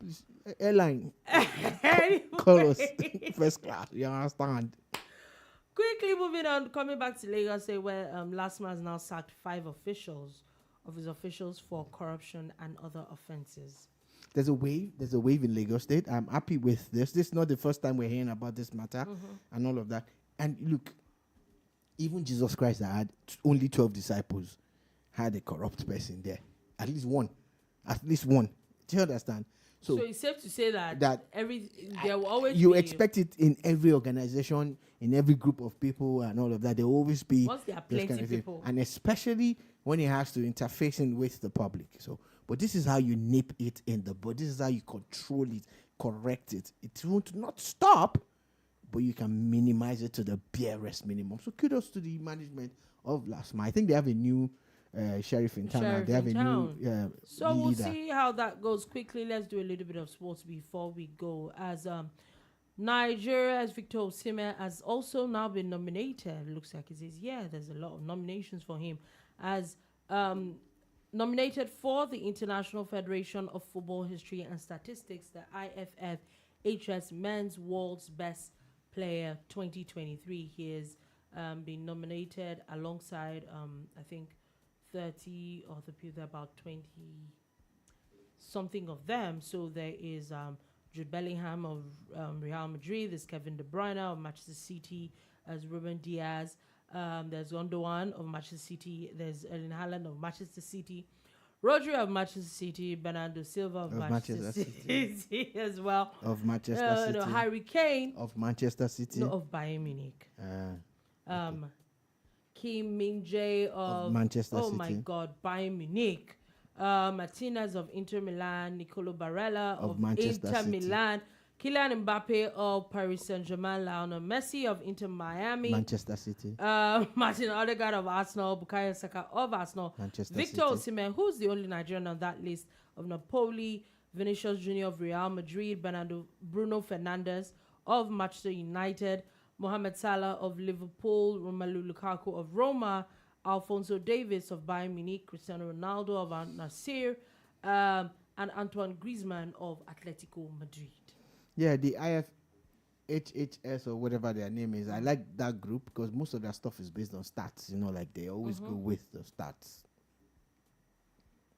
Please, airline, call us first class. You understand? Quickly moving on, coming back to Lagos, where last month now sacked 5 of his officials for corruption and other offenses. There's a wave in Lagos State. I'm happy with this. This is not the first time we're hearing about this matter and all of that. And look, even Jesus Christ that had only 12 disciples had a corrupt person there. At least one. Do you understand? So it's safe to say that there will always you be... expect it in every organization, in every group of people and all of that. There will always be... Once there are plenty people. And especially when it has to interfacing with the public. So, but this is how you nip it in the bud. This is how you control it, correct it. It won't not stop, but you can minimize it to the barest minimum. So kudos to the management of Last Mile. I think they have a new sheriff in town. They have a new so leader. We'll see how that goes. Quickly, let's do a little bit of sports before we go. As Nigeria's Victor Osimhen has also now been nominated. Looks like it says, there's a lot of nominations for him. As nominated for the International Federation of Football History and Statistics, the IFFHS Men's World's Best Player 2023. He has been nominated alongside, I think, 30 other people, about 20 something of them. So there is Jude Bellingham of Real Madrid, there's Kevin De Bruyne of Manchester City, as Ruben Diaz, there's Gundogan of Manchester City, there's Erling Haaland of Manchester City, Rodri of Manchester City, Bernardo Silva of Manchester City as well. Of Manchester City. No, Harry Kane of Manchester City. No, of Bayern Munich. Kim Min-jae of Manchester City. Oh my God, Bayern Munich. Martinez of Inter Milan, Nicolo Barella of Manchester Inter City. Milan, Kylian Mbappe of Paris Saint-Germain, Lionel Messi of Inter Miami, Manchester City. Martin Odegaard of Arsenal, Bukayo Saka of Arsenal, Manchester Victor City. Osimhen, who's the only Nigerian on that list, of Napoli, Vinicius Junior of Real Madrid, Bruno Fernandes of Manchester United, Mohamed Salah of Liverpool, Romelu Lukaku of Roma, Alphonso Davies of Bayern Munich, Cristiano Ronaldo of Al Nassr, and Antoine Griezmann of Atletico Madrid. Yeah, the IFHHS or whatever their name is. I like that group because most of their stuff is based on stats. You know, like they always go with the stats.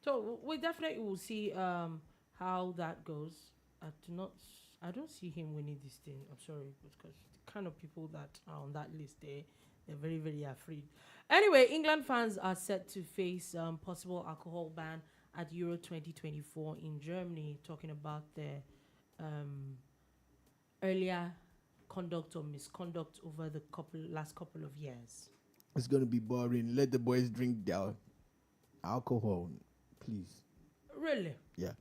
So we definitely will see how that goes. I don't see him winning this thing. I'm sorry, because the kind of people that are on that list, they're very, very afraid. Anyway, England fans are set to face possible alcohol ban at Euro 2024 in Germany, talking about their earlier conduct or misconduct over the last couple of years. It's going to be boring. Let the boys drink their alcohol, please. Really? Yeah.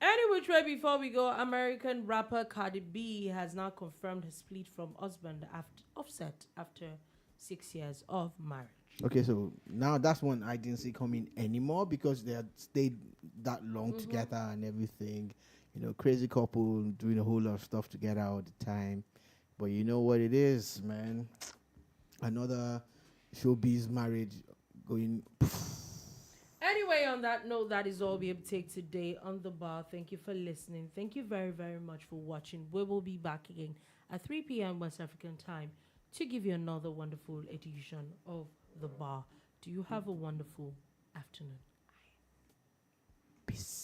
Any which way, before we go, American rapper Cardi B has now confirmed her split from husband Offset after 6 years of marriage. Okay, so now that's one I didn't see coming anymore because they had stayed that long together and everything. crazy couple doing a whole lot of stuff together all the time. But you know what it is, man. Another showbiz marriage going. Anyway, on that note, that is all we take today on The Bar. Thank you for listening. Thank you very, very much for watching. We will be back again at 3 p.m. West African time to give you another wonderful edition of The Bar. Do you have a wonderful afternoon? Peace.